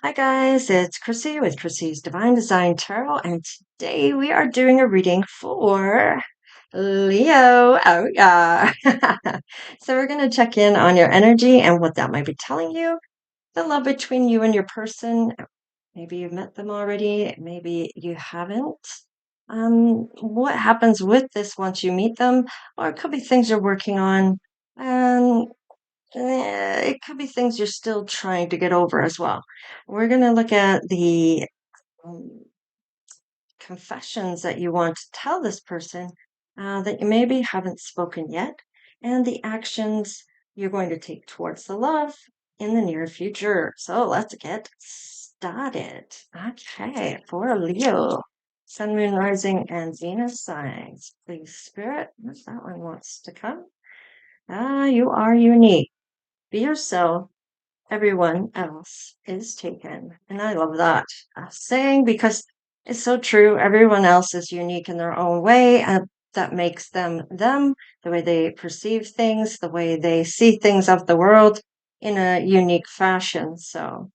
Hi guys, it's Chrissy with Chrissy's Divine Design Tarot, and today we are doing a reading for Leo. Oh yeah. So we're going to check in on your energy and what that might be telling you, the love between you and your person. Maybe you've met them already, maybe you haven't. What happens with this once you meet them, or it could be things you're working on. And it could be things you're still trying to get over as well. We're going to look at the um, confessions that you want to tell this person that you maybe haven't spoken yet, and the actions you're going to take towards the love in the near future. So let's get started. Okay, for Leo, Sun, Moon, Rising, and Venus signs. Please, Spirit, if that one wants to come. You are unique. Be yourself. Everyone else is taken. And I love that saying because it's so true. Everyone else is unique in their own way, and that makes them them, the way they perceive things, the way they see things of the world in a unique fashion. So,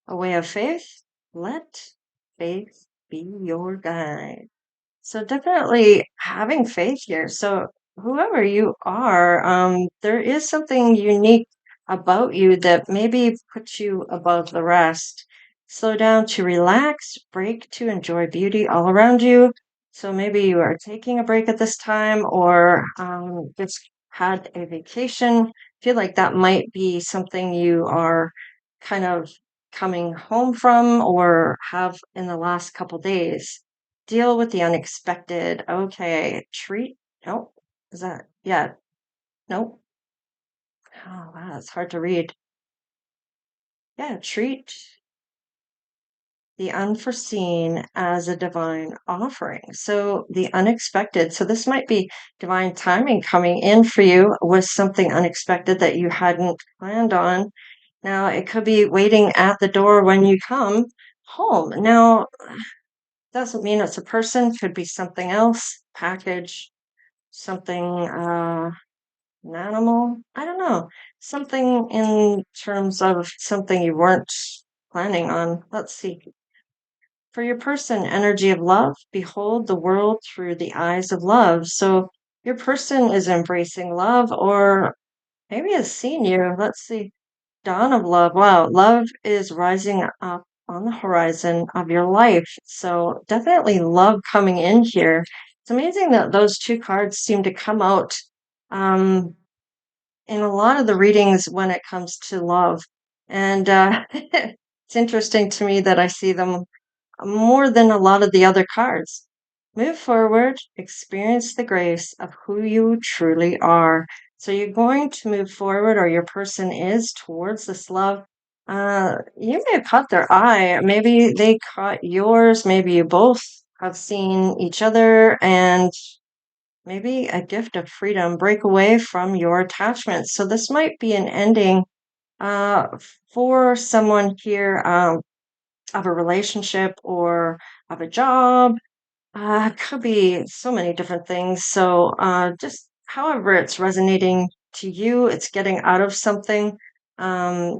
a way of faith, let faith be your guide. So definitely having faith here. So whoever you are, there is something unique about you that maybe puts you above the rest. Slow down to relax, break to enjoy beauty all around you. So maybe you are taking a break at this time or just had a vacation. Feel like that might be something you are kind of coming home from or have in the last couple days. Deal with the unexpected. Okay. Treat. Nope. Is that? Yeah. Nope. Oh, wow. It's hard to read. Yeah. Treat the unforeseen as a divine offering. So the unexpected. So this might be divine timing coming in for you with something unexpected that you hadn't planned on. Now it could be waiting at the door when you come home. Now, doesn't mean it's a person, could be something else, package, something an animal. I don't know. Something in terms of something you weren't planning on. Let's see. For your person, energy of love, behold the world through the eyes of love. So your person is embracing love or maybe has seen you. Let's see. Dawn of love. Wow, love is rising up on the horizon of your life. So definitely love coming in here. It's amazing that those two cards seem to come out um, in a lot of the readings when it comes to love. And it's interesting to me that I see them more than a lot of the other cards. Move forward, experience the grace of who you truly are. So you're going to move forward, or your person is towards this love. You may have caught their eye. Maybe they caught yours. Maybe you both have seen each other, and maybe a gift of freedom. Break away from your attachments. So this might be an ending uh, for someone here. Of a relationship or of a job. Could be so many different things. So just however it's resonating to you, it's getting out of something. I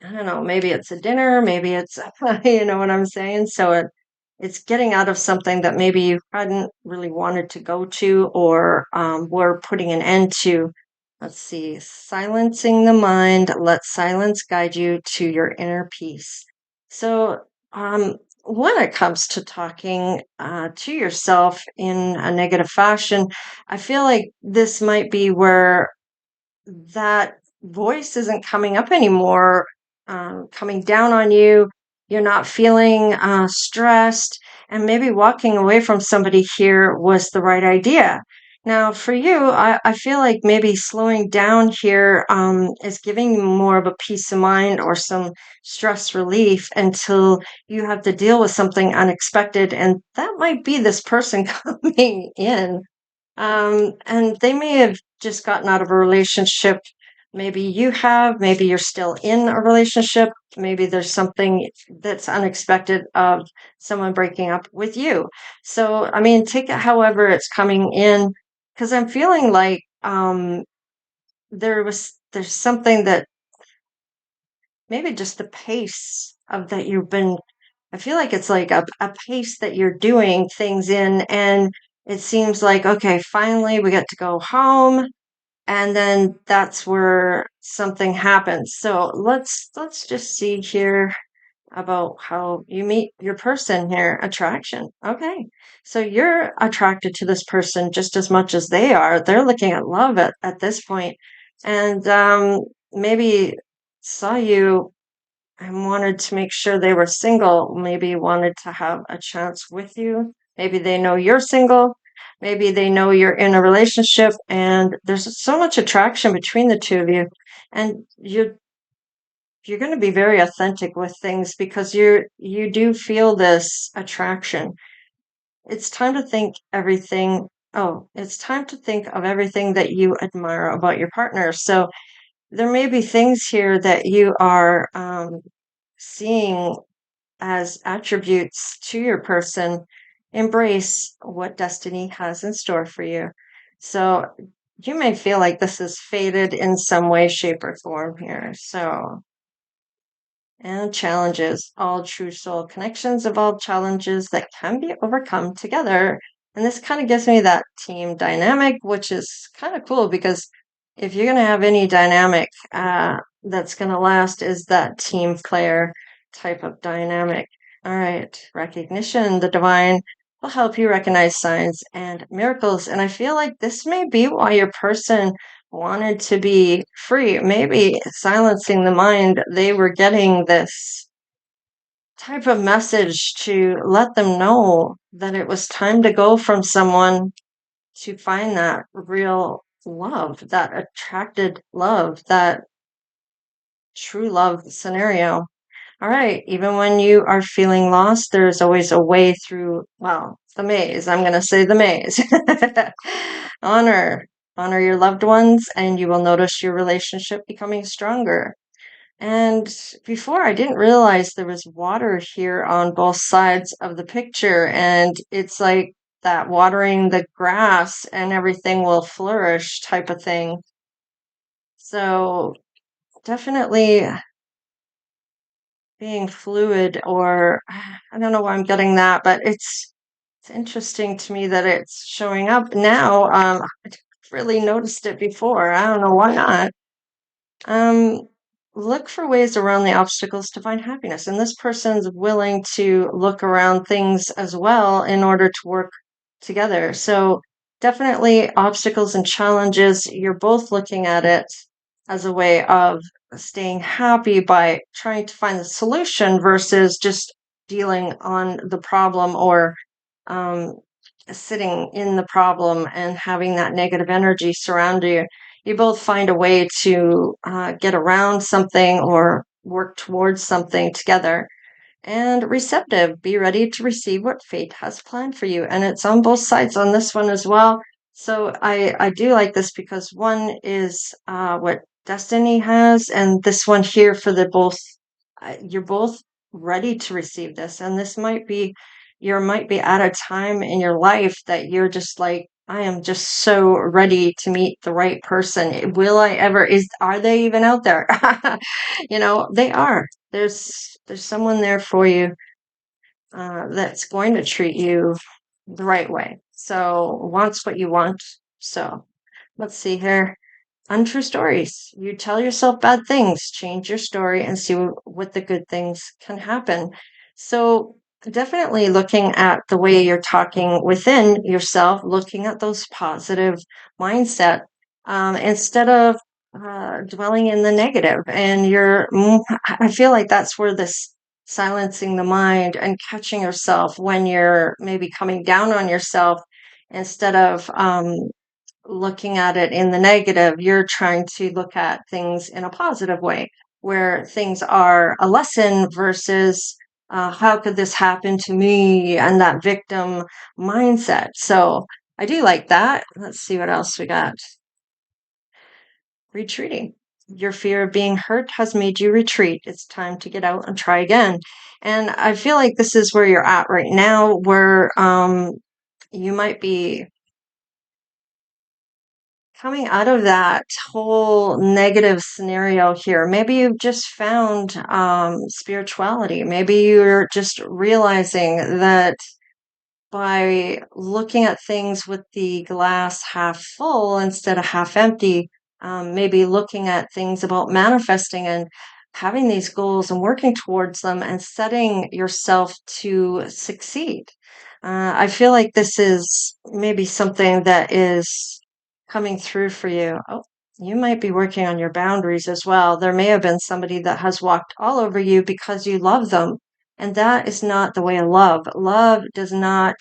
don't know, maybe it's a dinner, maybe it's, you know what I'm saying? So it's getting out of something that maybe you hadn't really wanted to go to or were putting an end to. Let's see, silencing the mind. Let silence guide you to your inner peace. So, when it comes to talking to yourself in a negative fashion, I feel like this might be where that voice isn't coming up anymore, coming down on you. You're not feeling stressed, and maybe walking away from somebody here was the right idea. Now, for you, I feel like maybe slowing down here is giving you more of a peace of mind or some stress relief until you have to deal with something unexpected. And that might be this person coming in and they may have just gotten out of a relationship. Maybe you have, maybe you're still in a relationship. Maybe there's something that's unexpected of someone breaking up with you. So, I mean, take it however it's coming in, because I'm feeling like there's something that maybe just the pace of that you've been. I feel like it's like a pace that you're doing things in, and it seems like, okay, finally we get to go home, and then that's where something happens. So let's just see here about how you meet your person here. Attraction. Okay. So you're attracted to this person just as much as they are. They're looking at love at this point. And maybe saw you and wanted to make sure they were single, maybe wanted to have a chance with you. Maybe they know you're single. Maybe they know you're in a relationship and there's so much attraction between the two of you. And you're going to be very authentic with things because you do feel this attraction. It's time to think everything. Oh, it's time to think of everything that you admire about your partner. So there may be things here that you are seeing as attributes to your person. Embrace what destiny has in store for you. So you may feel like this is fated in some way, shape, or form here. So and challenges. All true soul connections involve challenges that can be overcome together. And this kind of gives me that team dynamic, which is kind of cool because if you're going to have any dynamic that's going to last, is that team player type of dynamic. All right, recognition, the divine will help you recognize signs and miracles. And I feel like this may be why your person wanted to be free. Maybe silencing the mind, they were getting this type of message to let them know that it was time to go from someone to find that real love, that attracted love, that true love scenario. All right, even when you are feeling lost, there's always a way through, well, the maze. I'm going to say the maze. honor, honor your loved ones, and you will notice your relationship becoming stronger. And before, I didn't realize there was water here on both sides of the picture, and it's like that watering the grass and everything will flourish type of thing. So definitely being fluid, or I don't know why I'm getting that, but it's interesting to me that it's showing up now. I didn't really noticed it before. I don't know why not. Um, look for ways around the obstacles to find happiness, and this person's willing to look around things as well in order to work together. So definitely obstacles and challenges. You're both looking at it as a way of staying happy by trying to find the solution versus just dealing on the problem or um, sitting in the problem and having that negative energy surround you. You both find a way to get around something or work towards something together. And receptive, be ready to receive what fate has planned for you. And it's on both sides on this one as well. So I do like this because one is what destiny has, and this one here for the both. You're both ready to receive this, and this might be you might be at a time in your life that you're just like, I am just so ready to meet the right person. Will I ever? Are they even out there? They are. There's someone there for you that's going to treat you the right way. So wants what you want. So let's see here. Untrue stories. You tell yourself bad things, change your story, and see what the good things can happen. So definitely looking at the way you're talking within yourself, looking at those positive mindset instead of dwelling in the negative. And I feel like that's where this silencing the mind and catching yourself when you're maybe coming down on yourself instead of looking at it in the negative, you're trying to look at things in a positive way, where things are a lesson versus how could this happen to me and that victim mindset. So I do like that. Let's see what else we got. Retreating. Your fear of being hurt has made you retreat. It's time to get out and try again. And I feel like this is where you're at right now, where you might be coming out of that whole negative scenario here, maybe you've just found spirituality. Maybe you're just realizing that by looking at things with the glass half full instead of half empty, maybe looking at things about manifesting and having these goals and working towards them and setting yourself to succeed. I feel like this is maybe something that is coming through for you. Oh, you might be working on your boundaries as well. There may have been somebody that has walked all over you because you love them. And that is not the way of love. Love does not,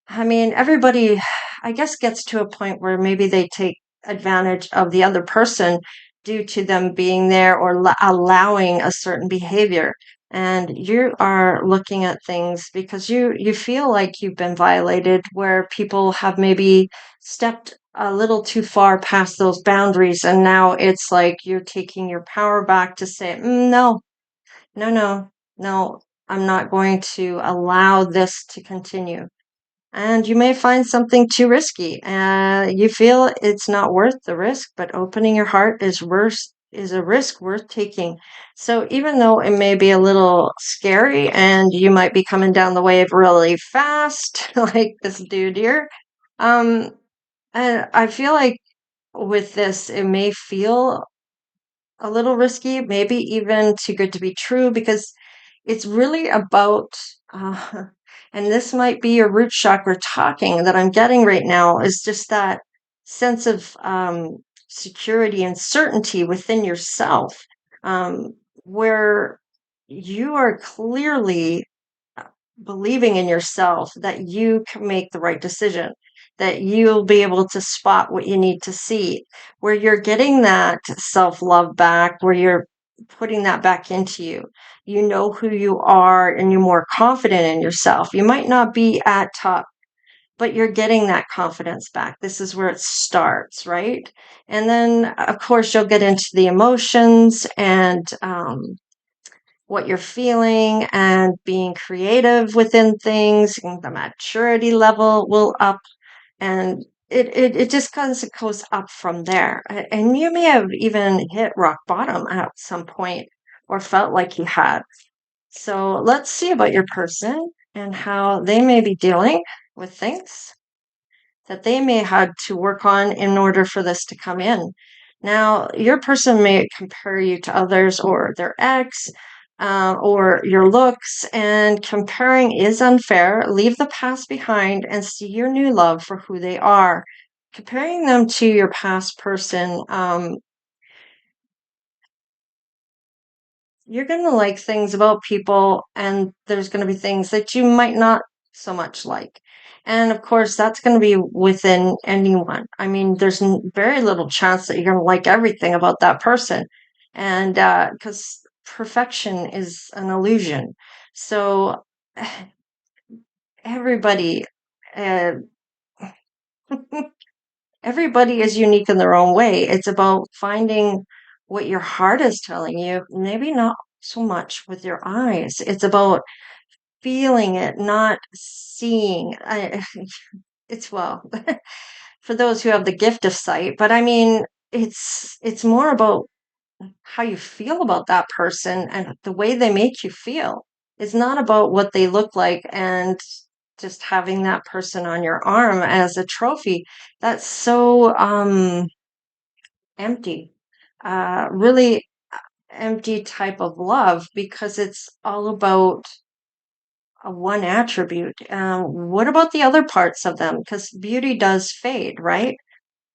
I mean, everybody, I guess, gets to a point where maybe they take advantage of the other person due to them being there or allowing a certain behavior. And you are looking at things because you feel like you've been violated, where people have maybe stepped a little too far past those boundaries, and now it's like you're taking your power back to say, no, no, no, no, I'm not going to allow this to continue, and you may find something too risky. You feel it's not worth the risk, but opening your heart is a risk worth taking. So even though it may be a little scary and you might be coming down the wave really fast, like this dude here, um, and I feel like with this, it may feel a little risky, maybe even too good to be true, because it's really about, uh, and this might be your root chakra talking that I'm getting right now, is just that sense of security and certainty within yourself, um, where you are clearly uh, believing in yourself that you can make the right decision, that you'll be able to spot what you need to see, where you're getting that self love back, where you're putting that back into you. You know who you are and you're more confident in yourself. You might not be at top, but you're getting that confidence back. This is where it starts, right? And then, of course, you'll get into the emotions and what you're feeling and being creative within things, and the maturity level will up, and it just kind of goes up from there. And you may have even hit rock bottom at some point or felt like you had. So let's see about your person and how they may be dealing with things that they may had to work on in order for this to come in. Now, your person may compare you to others or their ex, or your looks, and comparing is unfair. Leave the past behind and see your new love for who they are. Comparing them to your past person, you're going to like things about people, and there's going to be things that you might not so much like. And of course, that's going to be within anyone. I mean, there's very little chance that you're going to like everything about that person. And because perfection is an illusion. So everybody, uh, everybody is unique in their own way. It's about finding what your heart is telling you, maybe not so much with your eyes. It's about feeling it, not seeing. It's well, for those who have the gift of sight, but I mean, it's more about how you feel about that person and the way they make you feel. It's not about what they look like and just having that person on your arm as a trophy. That's so empty. Really empty type of love, because it's all about one attribute. What about the other parts of them? Because beauty does fade, right?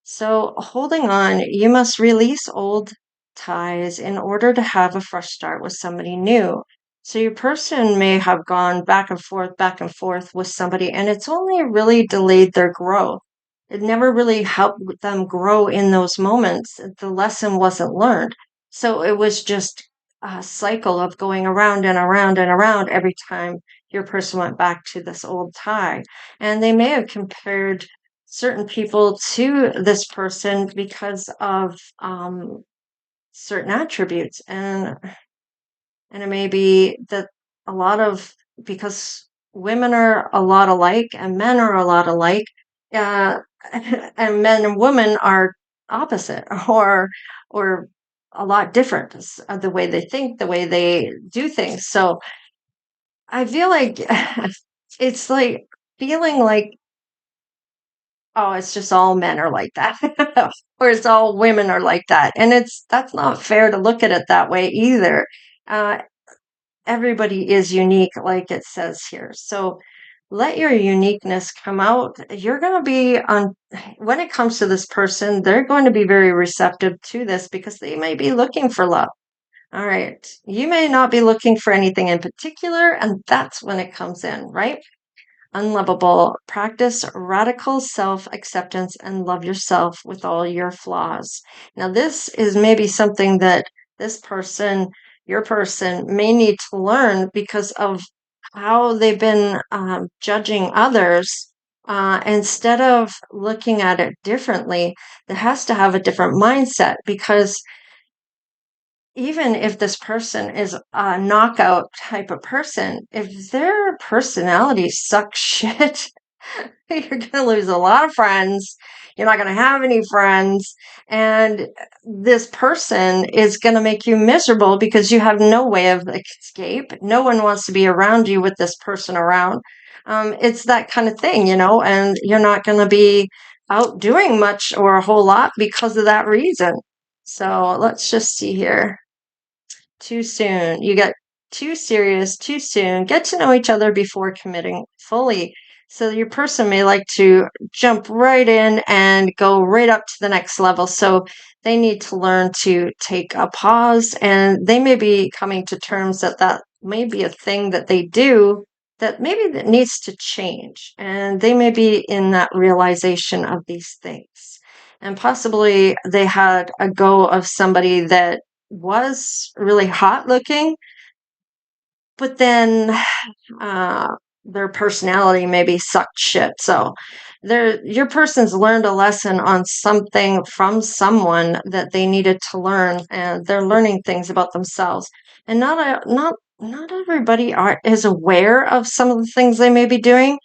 So, holding on, you must release old ties in order to have a fresh start with somebody new. So, your person may have gone back and forth with somebody, and it's only really delayed their growth. It never really helped them grow in those moments. The lesson wasn't learned. So, it was just a cycle of going around and around and around every time your person went back to this old tie. And they may have compared certain people to this person because of certain attributes, and it may be that a lot of, because women are a lot alike and men are a lot alike, uh, and men and women are opposite or a lot different, the way they think, the way they do things. So I feel like it's like feeling like, oh, it's just all men are like that, or it's all women are like that, and that's not fair to look at it that way either. Uh, Everybody is unique, like it says here. So let your uniqueness come out. You're going to be on, when it comes to this person, they're going to be very receptive to this because they may be looking for love. All right. You may not be looking for anything in particular, and that's when it comes in, right? Unlovable. Practice radical self acceptance and love yourself with all your flaws. Now, this is maybe something that this person, your person, may need to learn because of how they've been judging others. Instead of looking at it differently, it has to have a different mindset because even if this person is a knockout type of person, if their personality sucks shit, you're going to lose a lot of friends. You're not going to have any friends. And this person is going to make you miserable because you have no way of escape. No one wants to be around you with this person around. It's that kind of thing, and you're not going to be out doing much or a whole lot because of that reason. So let's just see here. Too soon. You get too serious too soon. Get to know each other before committing fully. So your person may like to jump right in and go right up to the next level. So they need to learn to take a pause, and they may be coming to terms that that may be a thing that they do that maybe that needs to change. And they may be in that realization of these things. And possibly they had a go of somebody that was really hot looking, but then uh, their personality maybe sucked shit. So your person's learned a lesson on something from someone that they needed to learn, and they're learning things about themselves. And not everybody is aware of some of the things they may be doing.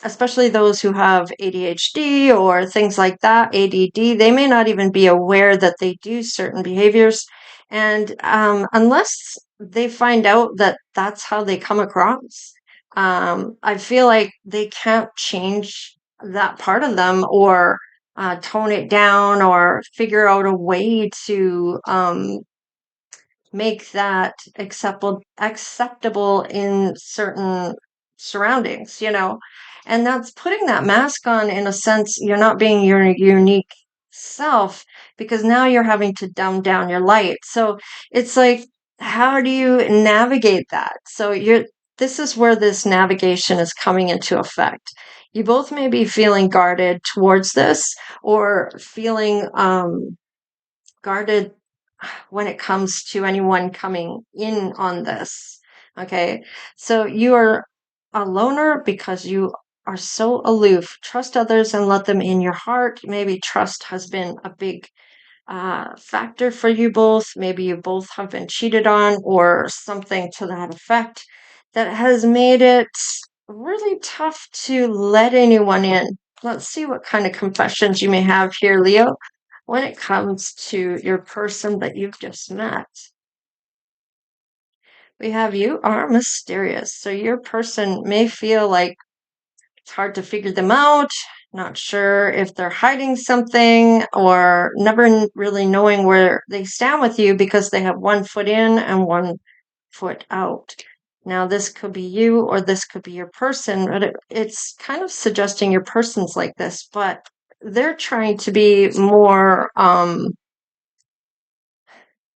Especially those who have ADHD or things like that, ADD, they may not even be aware that they do certain behaviors. And unless they find out that that's how they come across, I feel like they can't change that part of them or tone it down or figure out a way to make that acceptable in certain surroundings, and that's putting that mask on. In a sense, you're not being your unique self because now you're having to dumb down your light. So it's like, how do you navigate that? So this is where this navigation is coming into effect. You both may be feeling guarded towards this or feeling guarded when it comes to anyone coming in on this. Okay. So you are a loner because you are so aloof. Trust others and let them in your heart. Maybe trust has been a big factor for you both. Maybe you both have been cheated on or something to that effect that has made it really tough to let anyone in. Let's see what kind of confessions you may have here, Leo, when it comes to your person that you've just met. We have you are mysterious. So your person may feel like it's hard to figure them out, not sure if they're hiding something, or never really knowing where they stand with you because they have one foot in and one foot out. Now, this could be you or this could be your person, but it's kind of suggesting your person's like this, but they're trying to be more I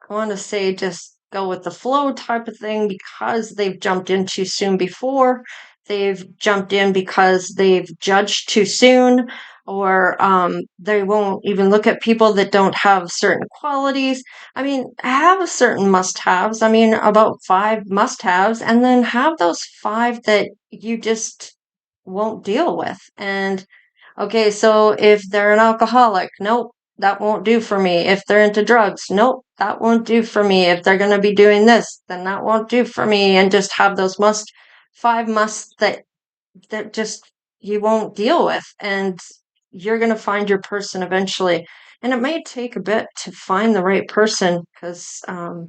want to say just go with the flow type of thing because they've jumped in too soon before. They've jumped in because they've judged too soon, or they won't even look at people that don't have certain qualities. I mean, have certain must haves. I mean, about 5 must haves, and then have those 5 that you just won't deal with. And okay, so if they're an alcoholic, nope, that won't do for me. If they're into drugs, nope, that won't do for me. If they're going to be doing this, then that won't do for me. And just have those 5 musts that just you won't deal with. And you're going to find your person eventually. And it may take a bit to find the right person because, well,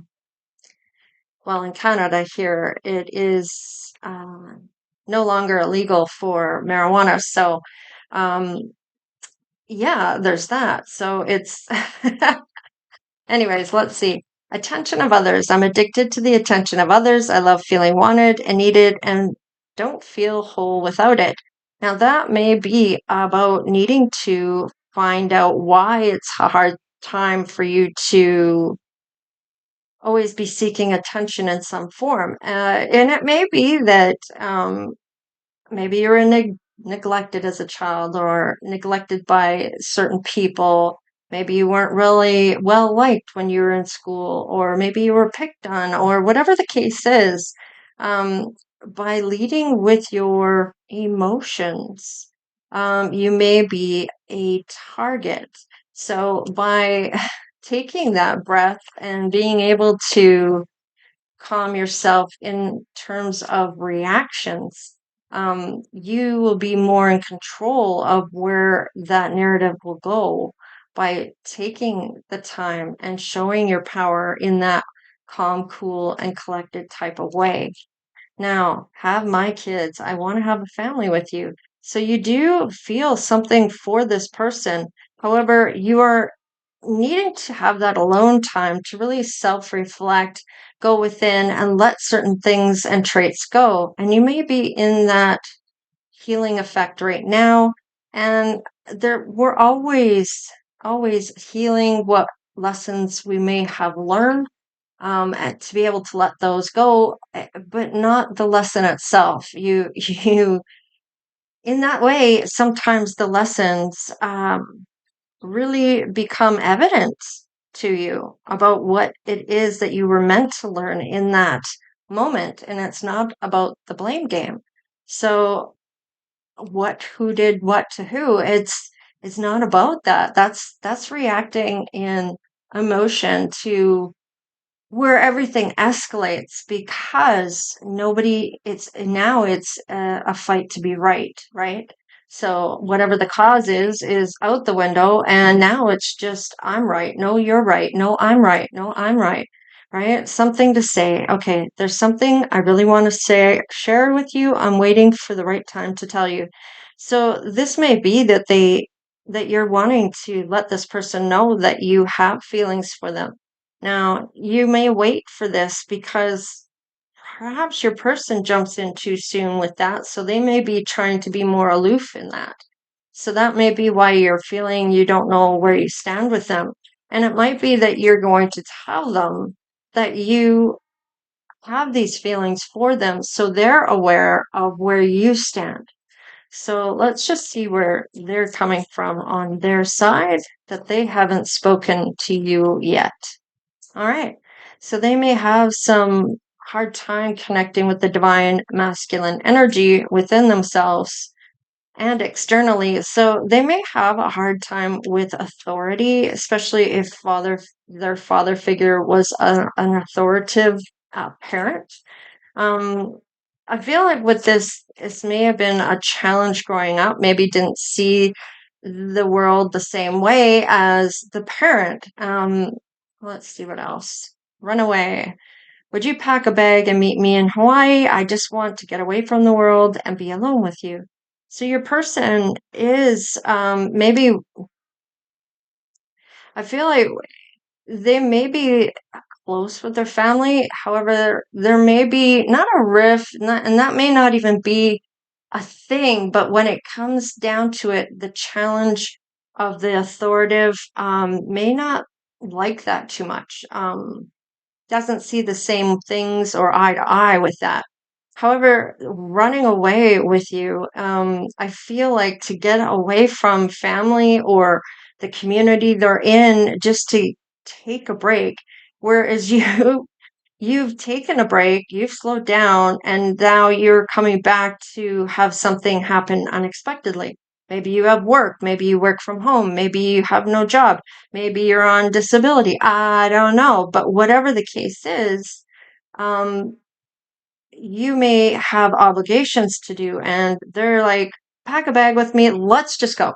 in Canada here, it is no longer illegal for marijuana. So, um, yeah, there's that. So it's, anyways, let's see. Attention of others. I'm addicted to the attention of others. I love feeling wanted and needed and don't feel whole without it. Now, that may be about needing to find out why it's a hard time for you to always be seeking attention in some form. And it may be that maybe you were neglected as a child or neglected by certain people. Maybe you weren't really well liked when you were in school, or maybe you were picked on, or whatever the case is. Um, by leading with your emotions, you may be a target. So by taking that breath and being able to calm yourself in terms of reactions, you will be more in control of where that narrative will go by taking the time and showing your power in that calm, cool, and collected type of way. Now, have my kids. I want to have a family with you. So you do feel something for this person. However, you are needing to have that alone time to really self reflect, go within, and let certain things and traits go. And you may be in that healing effect right now. And we're always healing what lessons we may have learned, and to be able to let those go, but not the lesson itself. You, in that way, sometimes the lessons really become evident to you about what it is that you were meant to learn in that moment. And it's not about the blame game. So who did what to who? It's not about that. That's reacting in emotion to where everything escalates because it's a fight to be right, right? So whatever the cause is out the window, and now it's just I'm right, no you're right, no I'm right, no I'm right, right? Something to say. Okay, there's something I really want to say, share with you. I'm waiting for the right time to tell you. So this may be that you're wanting to let this person know that you have feelings for them. Now, you may wait for this because perhaps your person jumps in too soon with that, so they may be trying to be more aloof in that. So that may be why you're feeling you don't know where you stand with them. And it might be that you're going to tell them that you have these feelings for them so they're aware of where you stand. So let's just see where they're coming from on their side that they haven't spoken to you yet. All right. So they may have some hard time connecting with the divine masculine energy within themselves and externally. So they may have a hard time with authority, especially if their father figure was an authoritative parent. Um, I feel like with this may have been a challenge growing up. Maybe didn't see the world the same way as the parent. Let's see what else. Run away. Would you pack a bag and meet me in Hawaii? I just want to get away from the world and be alone with you. So your person is maybe, I feel like they may be close with their family. However, there may be not a rift, and that may not even be a thing. But when it comes down to it, the challenge of the authoritative may not like that too much. Doesn't see the same things or eye to eye with that. However, running away with you, I feel like to get away from family or the community they're in just to take a break. Whereas you've taken a break, you've slowed down, and now you're coming back to have something happen unexpectedly. Maybe you have work, maybe you work from home, maybe you have no job, maybe you're on disability. I don't know. But whatever the case is, um, you may have obligations to do, and they're like, pack a bag with me. Let's just go.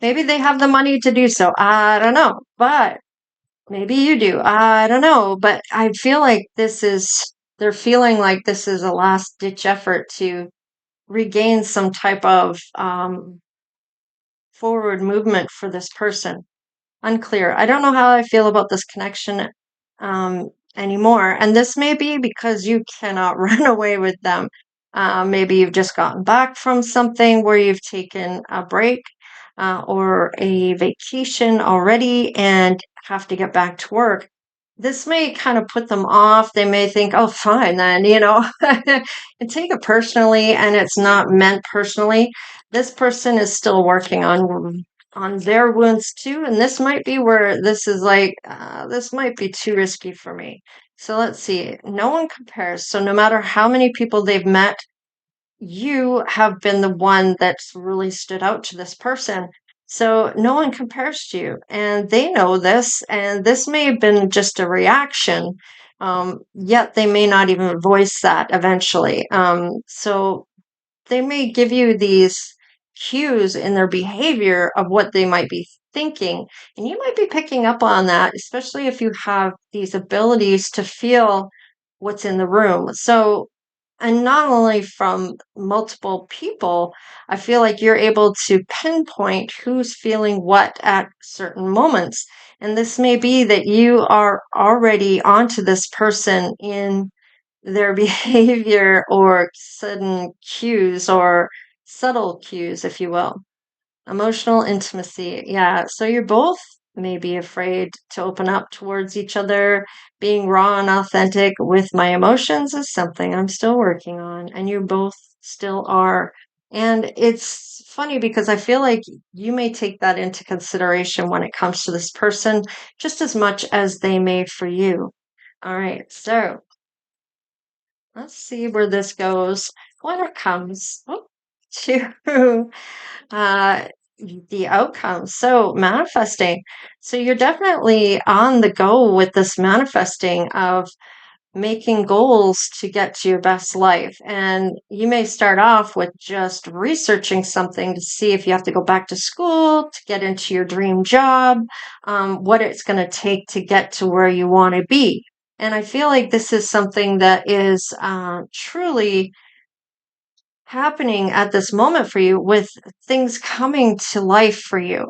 Maybe they have the money to do so. I don't know. But maybe you do. I don't know. But I feel like they're feeling like this is a last ditch effort to regain some type of forward movement for this person. Unclear. I don't know how I feel about this connection anymore. And this may be because you cannot run away with them. Maybe you've just gotten back from something where you've taken a break or a vacation already and have to get back to work. This may kind of put them off. They may think, oh, fine, then, and take it personally, and it's not meant personally. This person is still working on their wounds too, and this might be where this is like, this might be too risky for me. So let's see. No one compares. So no matter how many people they've met, you have been the one that's really stood out to this person. So no one compares to you, and they know this, and this may have been just a reaction, yet they may not even voice that eventually. So they may give you these cues in their behavior of what they might be thinking, and you might be picking up on that, especially if you have these abilities to feel what's in the room. So, and not only from multiple people, I feel like you're able to pinpoint who's feeling what at certain moments. And this may be that you are already onto this person in their behavior or sudden cues or subtle cues, if you will. Emotional intimacy. Yeah. So you're both maybe afraid to open up towards each other. Being raw and authentic with my emotions is something I'm still working on, and you both still are. And it's funny because I feel like you may take that into consideration when it comes to this person just as much as they may for you. All right. So let's see where this goes when it comes to uh, the outcome. So, manifesting. So, you're definitely on the go with this manifesting of making goals to get to your best life. And you may start off with just researching something to see if you have to go back to school to get into your dream job, what it's going to take to get to where you want to be. And I feel like this is something that is truly happening at this moment for you with things coming to life for you.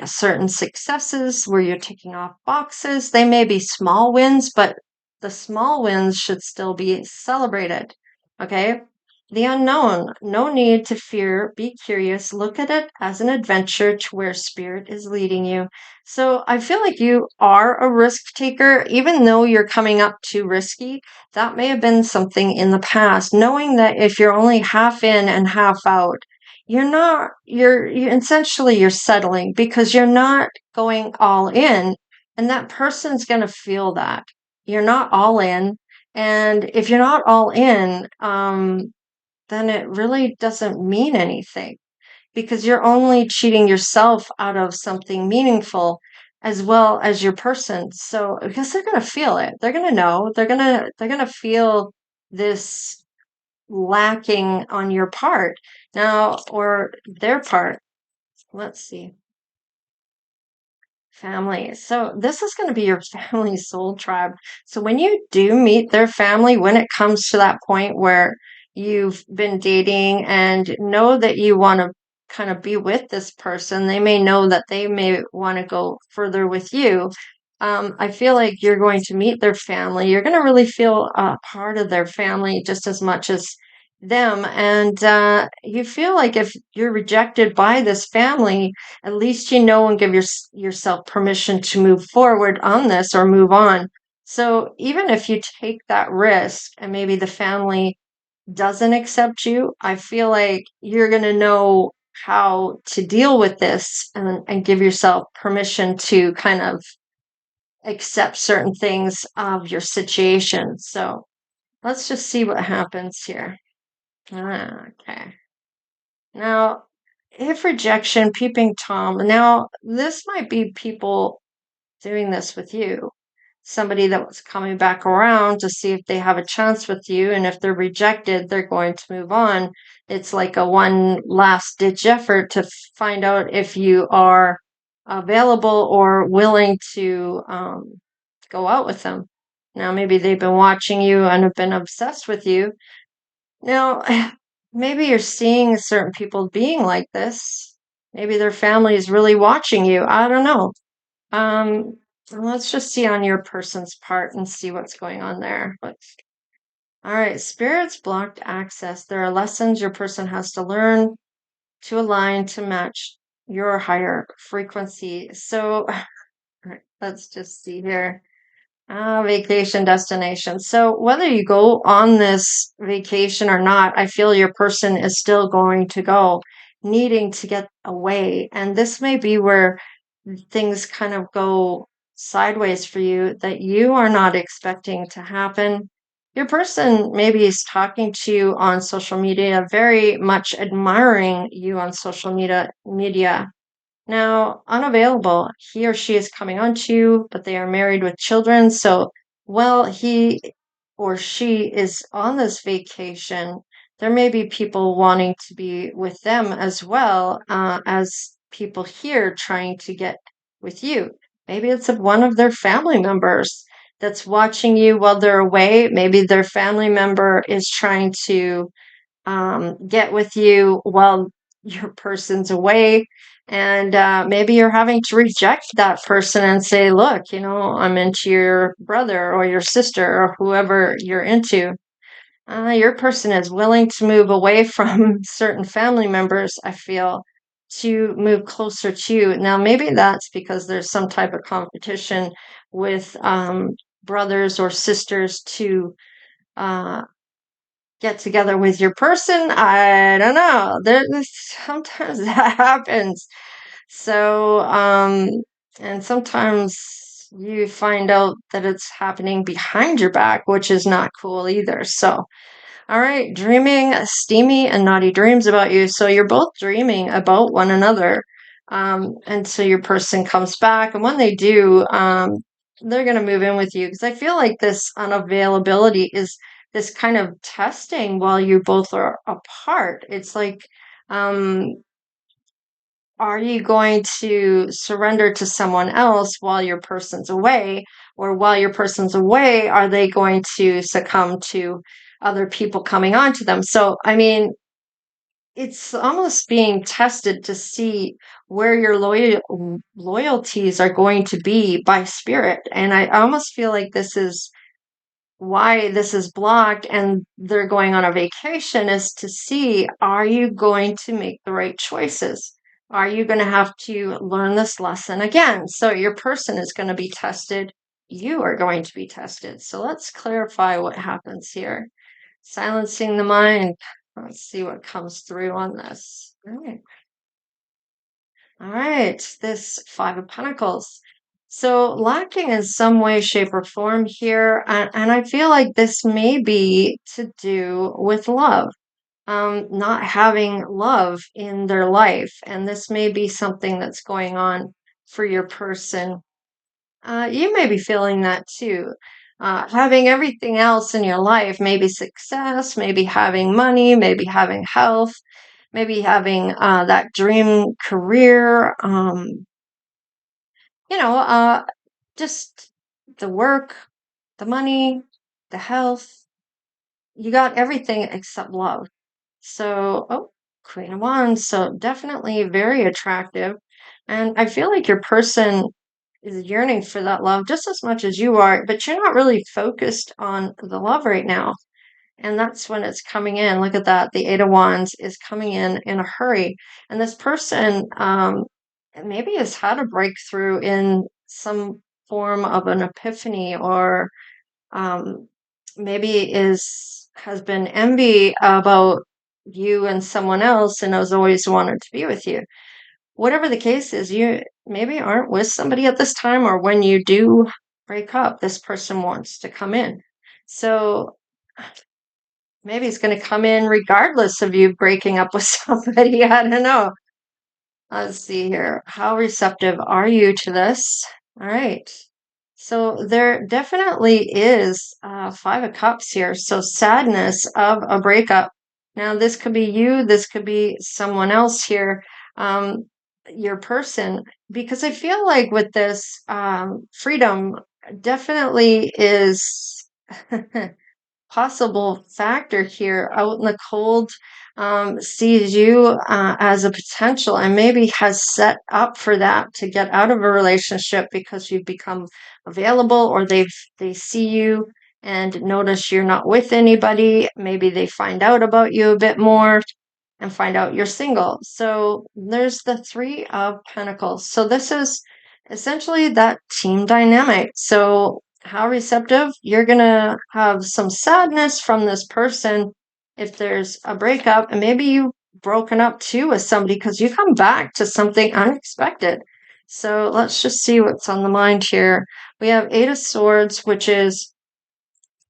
Certain successes where you're ticking off boxes. They may be small wins, but the small wins should still be celebrated. Okay. The unknown, no need to fear, be curious, look at it as an adventure to where spirit is leading you. So I feel like you are a risk taker, even though you're coming up too risky. That may have been something in the past, knowing that if you're only half in and half out, you're essentially you're settling because you're not going all in, and that person's going to feel that you're not all in. And if you're not all in, then it really doesn't mean anything because you're only cheating yourself out of something meaningful as well as your person. So because they're going to feel it. They're going to know. They're going to feel this lacking on your part. Now or their part. Let's see. Family. So this is going to be your family soul tribe. So when you do meet their family, when it comes to that point where you've been dating and know that you want to kind of be with this person, they may know that they may want to go further with you. I feel like you're going to meet their family. You're going to really feel a part of their family just as much as them. And you feel like if you're rejected by this family, at least you know and give yourself permission to move forward on this or move on. So even if you take that risk and maybe the family doesn't accept you, I feel like you're going to know how to deal with this and give yourself permission to kind of accept certain things of your situation. So let's just see what happens here. Okay. Now, if rejection, peeping Tom, now this might be people doing this with you. somebody that was coming back around to see if they have a chance with you. And if they're rejected, they're going to move on. It's like a one last ditch effort to find out if you are available or willing to go out with them. Now, maybe they've been watching you and have been obsessed with you. Now, maybe you're seeing certain people being like this. Maybe their family is really watching you. I don't know. Um, let's just see on your person's part and see what's going on there. All right, spirits blocked access. There are lessons your person has to learn to align to match your higher frequency. So, all right, let's just see here. Vacation destination. So whether you go on this vacation or not, I feel your person is still going to go, needing to get away. And this may be where things kind of go sideways for you that you are not expecting to happen. Your person maybe is talking to you on social media, very much admiring you on social media. Now, unavailable, he or she is coming on to you, but they are married with children. So, while he or she is on this vacation, there may be people wanting to be with them as well as people here trying to get with you. Maybe it's one of their family members that's watching you while they're away. Maybe their family member is trying to get with you while your person's away. And maybe you're having to reject that person and say, look, I'm into your brother or your sister or whoever you're into. Your person is willing to move away from certain family members, I feel, to move closer to you. Now, maybe that's because there's some type of competition with brothers or sisters to uh, get together with your person. I don't know. Sometimes that happens. So, and sometimes you find out that it's happening behind your back, which is not cool either. So, all right, dreaming steamy and naughty dreams about you. So you're both dreaming about one another. And so your person comes back, and when they do, they're going to move in with you because I feel like this unavailability is this kind of testing while you both are apart. It's like, um, are you going to surrender to someone else while your person's away? Or while your person's away, are they going to succumb to other people coming on to them? So, I mean, it's almost being tested to see where your loyalties are going to be by spirit. And I almost feel like this is why this is blocked and they're going on a vacation is to see, are you going to make the right choices? Are you going to have to learn this lesson again? So your person is going to be tested. You are going to be tested. So let's clarify what happens here. Silencing the mind. Let's see what comes through on this. All right. All right, this Five of Pentacles. So lacking in some way, shape, or form here, and I feel like this may be to do with love, not having love in their life, and this may be something that's going on for your person. You may be feeling that too. Having everything else in your life, maybe success, maybe having money, maybe having health, maybe having that dream career, you know, uh, just the work, the money, the health. You got everything except love. So, oh, Queen of Wands. So definitely very attractive. And I feel like your person is yearning for that love just as much as you are, but you're not really focused on the love right now. And that's when it's coming in. Look at that. The Eight of Wands is coming in a hurry. And this person maybe has had a breakthrough in some form of an epiphany or um, maybe has been envy about you and someone else and has always wanted to be with you. Whatever the case is, you maybe aren't with somebody at this time, or when you do break up, this person wants to come in. So maybe it's going to come in regardless of you breaking up with somebody. I don't know. Let's see here. How receptive are you to this? All right. So there definitely is Five of Cups here. So sadness of a breakup. Now, this could be you, this could be someone else here, um, your person, because I feel like with this freedom definitely is possible factor here out in the cold, sees you as a potential and maybe has set up for that to get out of a relationship because you've become available, or they see you and notice you're not with anybody. Maybe they find out about you a bit more and find out you're single. So there's the Three of Pentacles. So this is essentially that team dynamic. So how receptive? You're going to have some sadness from this person if there's a breakup, and maybe you've broken up too with somebody because you come back to something unexpected. So let's just see what's on the mind here. We have Eight of Swords, which is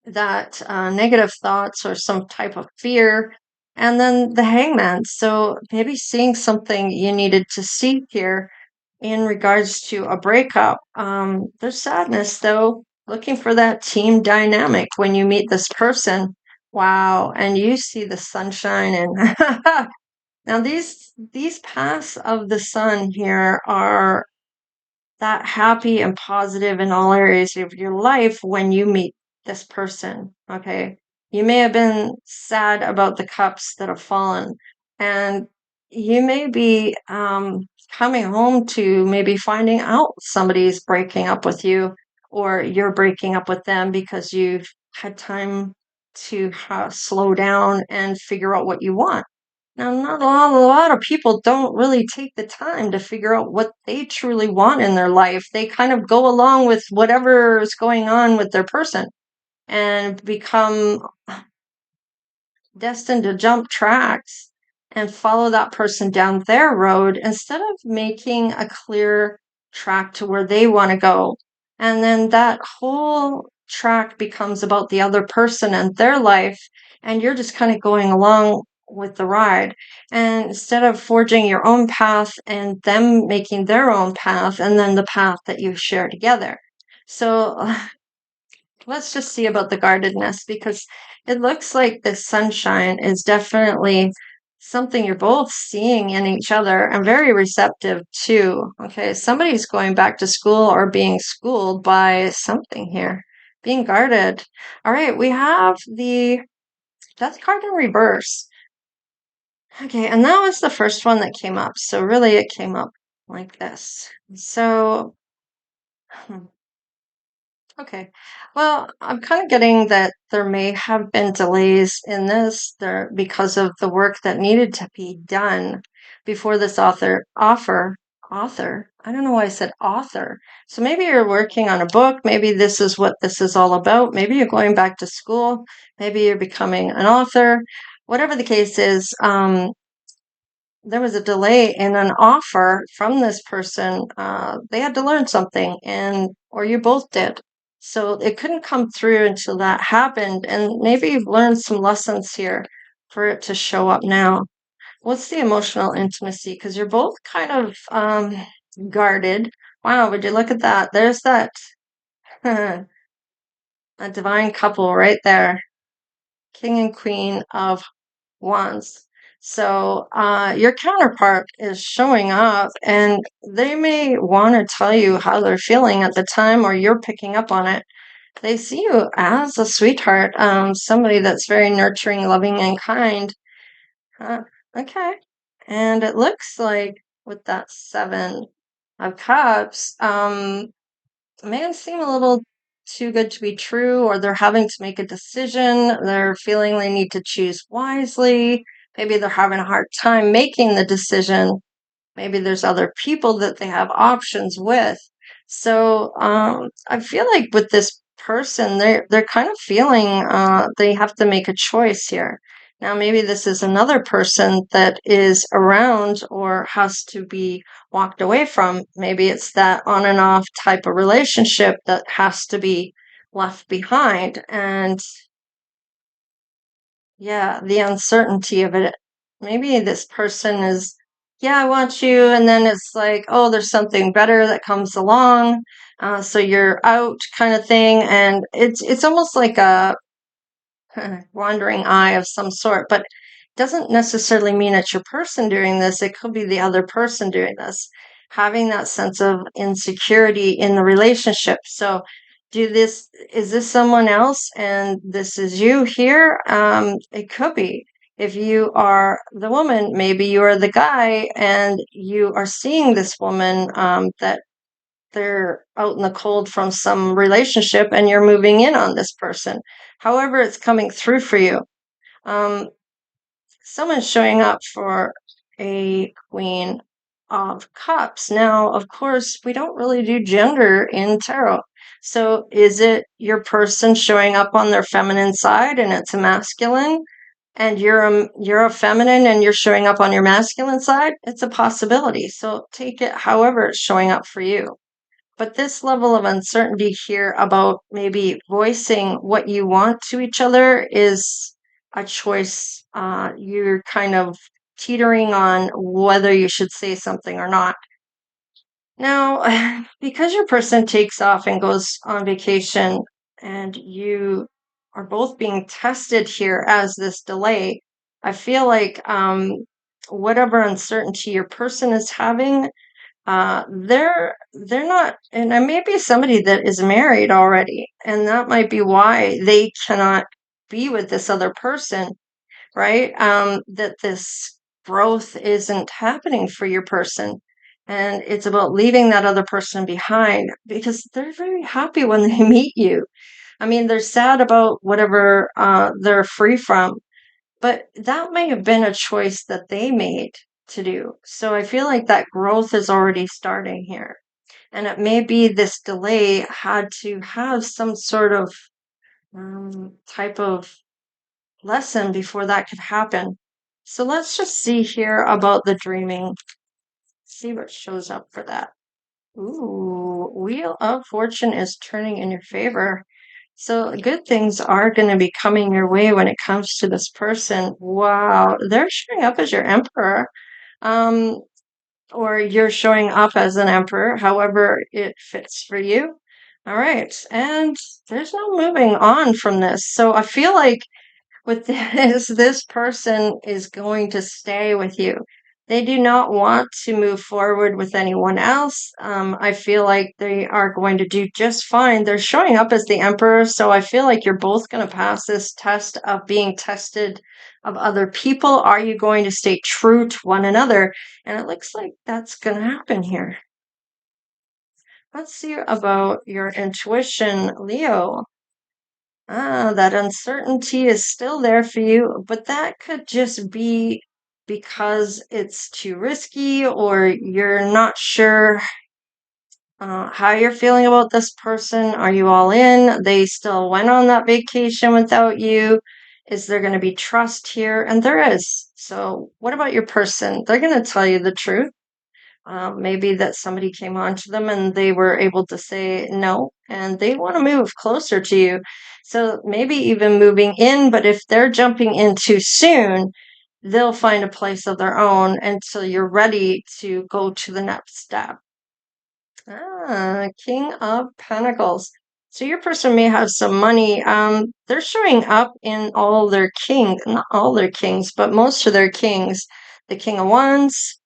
that negative thoughts or some type of fear. And then the Hangman. So maybe seeing something you needed to see here in regards to a breakup. There's sadness though, looking for that team dynamic when you meet this person. Wow. And you see the sunshine and now these paths of the sun here are that happy and positive in all areas of your life when you meet this person. Okay. You may have been sad about the cups that have fallen, and you may be coming home to maybe finding out somebody's breaking up with you, or you're breaking up with them because you've had time to slow down and figure out what you want. Now, not a lot of people don't really take the time to figure out what they truly want in their life. They kind of go along with whatever is going on with their person and become destined to jump tracks and follow that person down their road instead of making a clear track to where they want to go. And then that whole track becomes about the other person and their life, and you're just kind of going along with the ride. And instead of forging your own path and them making their own path, and then the path that you share together. So let's just see about the guardedness, because it looks like the sunshine is definitely something you're both seeing in each other and very receptive to. Okay, somebody's going back to school or being schooled by something here, being guarded. All right, we have the Death card in reverse. Okay, and that was the first one that came up. So really it came up like this. So hmm, okay. Well, I'm kind of getting that there may have been delays in this there because of the work that needed to be done before this author. I don't know why I said author. So maybe you're working on a book. Maybe this is what this is all about. Maybe you're going back to school. Maybe you're becoming an author. Whatever the case is, there was a delay in an offer from this person. They had to learn something, and or you both did. So it couldn't come through until that happened. And maybe you've learned some lessons here for it to show up now. What's the emotional intimacy? Because you're both kind of guarded. Wow, would you look at that? There's that a divine couple right there. King and Queen of Wands. So your counterpart is showing up, and they may want to tell you how they're feeling at the time, or you're picking up on it. They see you as a sweetheart, somebody that's very nurturing, loving, and kind. Okay. And it looks like with that Seven of Cups, may seem a little too good to be true, or they're having to make a decision. They're feeling they need to choose wisely. Maybe they're having a hard time making the decision. Maybe there's other people that they have options with. So I feel like with this person, they're kind of feeling they have to make a choice here. Now, maybe this is another person that is around or has to be walked away from. Maybe it's that on and off type of relationship that has to be left behind. And yeah, the uncertainty of it. Maybe this person is yeah, I want you. And then it's like, oh, there's something better that comes along. So you're out kind of thing. And it's almost like a wandering eye of some sort, but doesn't necessarily mean it's your person doing this. It could be the other person doing this, having that sense of insecurity in the relationship. So, is this someone else and this is you here? It could be. If you are the woman, maybe you are the guy and you are seeing this woman that they're out in the cold from some relationship and you're moving in on this person. However, it's coming through for you. Um, Someone's showing up for a Queen of Cups. Now, of course, we don't really do gender in tarot. So is it your person showing up on their feminine side and it's a masculine? And you're a feminine and you're showing up on your masculine side? It's a possibility. So take it however it's showing up for you. But this level of uncertainty here about maybe voicing what you want to each other is a choice. You're kind of teetering on whether you should say something or not. Now, because your person takes off and goes on vacation and you are both being tested here as this delay, I feel like whatever uncertainty your person is having, they're not, and I may be somebody that is married already, and that might be why they cannot be with this other person, right? That this growth isn't happening for your person. And it's about leaving that other person behind because they're very happy when they meet you. I mean, they're sad about whatever they're free from, but that may have been a choice that they made to do. So I feel like that growth is already starting here. And it may be this delay had to have some sort of type of lesson before that could happen. So let's just see here about the dreaming. See what shows up for that. Ooh, Wheel of Fortune is turning in your favor. So good things are going to be coming your way when it comes to this person. Wow, they're showing up as your emperor. Um, or you're showing up as an emperor, however it fits for you. All right, and there's no moving on from this. So I feel like with this person is going to stay with you. They do not want to move forward with anyone else. I feel like they are going to do just fine. They're showing up as the emperor, so I feel like you're both going to pass this test of being tested of other people. Are you going to stay true to one another? And it looks like that's going to happen here. Let's see about your intuition, Leo. That uncertainty is still there for you, but that could just be because it's too risky or you're not sure how you're feeling about this person. Are you all in? They still went on that vacation without you. Is there going to be trust here? And there is. So, what about your person? They're going to tell you the truth. Maybe that somebody came on to them and they were able to say no, and they want to move closer to you. So maybe even moving in, but if they're jumping in too soon, they'll find a place of their own until you're ready to go to the next step. King of Pentacles. So your person may have some money. They're showing up in all their kings, not all their kings, but most of their kings. The King of Wands,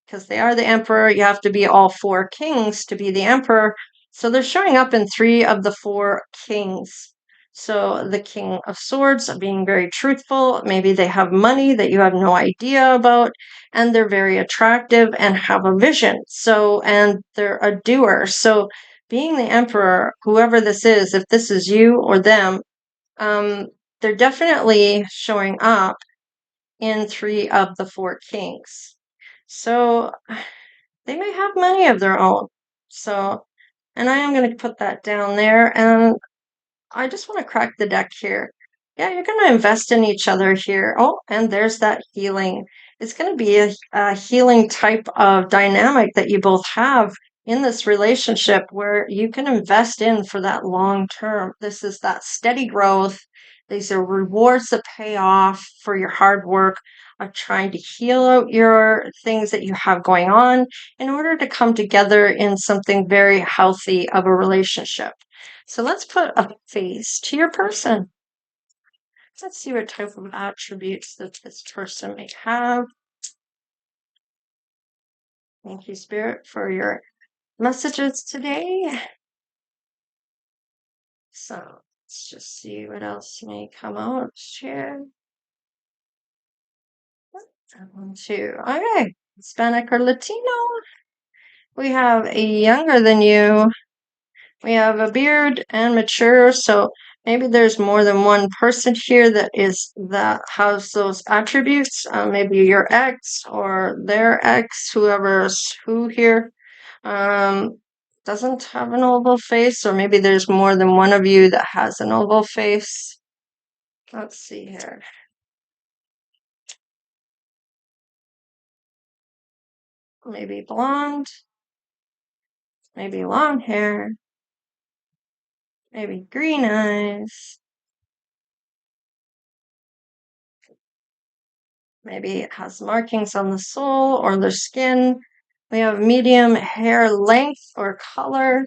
because they are the emperor. You have to be all four kings to be the emperor. So they're showing up in three of the four kings. So the King of Swords being very truthful. Maybe they have money that you have no idea about, and they're very attractive and have a vision. So, and they're a doer. So being the emperor, whoever this is, if this is you or them, they're definitely showing up in three of the four kings. So they may have money of their own. So, and I am going to put that down there. And I just want to crack the deck here. Yeah, you're going to invest in each other here. Oh, and there's that healing. It's going to be a healing type of dynamic that you both have in this relationship where you can invest in for that long term. This is that steady growth. These are rewards that pay off for your hard work. of trying to heal out your things that you have going on in order to come together in something very healthy of a relationship. So let's put a face to your person. Let's see what type of attributes that this person may have. Thank you, Spirit, for your messages today. So let's just see what else may come out here. And 1, 2. Okay, Hispanic or Latino. We have a younger than you. We have a beard and mature. So maybe there's more than one person here that has those attributes. Maybe your ex or their ex, whoever's who here. Doesn't have an oval face, or maybe there's more than one of you that has an oval face. Let's see here. Maybe blonde, maybe long hair, maybe green eyes, maybe it has markings on the sole or the skin. We have medium hair length or color.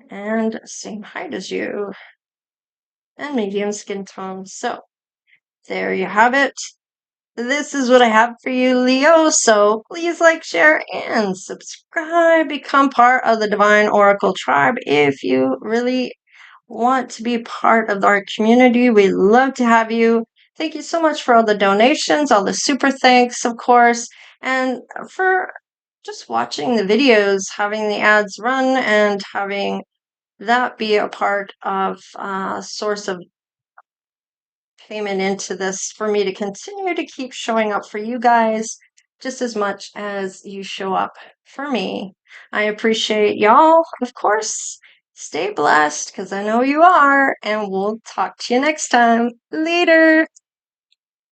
And same height as you. And medium skin tone. So there you have it. This is what I have for you, Leo. So please like, share, and subscribe. Become part of the Divine Oracle tribe if you really want to be part of our community. We love to have you. Thank you so much for all the donations, all the super thanks, of course, and for just watching the videos, having the ads run, and having that be a part of a source of payment into this for me to continue to keep showing up for you guys just as much as you show up for me. I appreciate y'all, of course. Stay blessed because I know you are, and we'll talk to you next time. Later.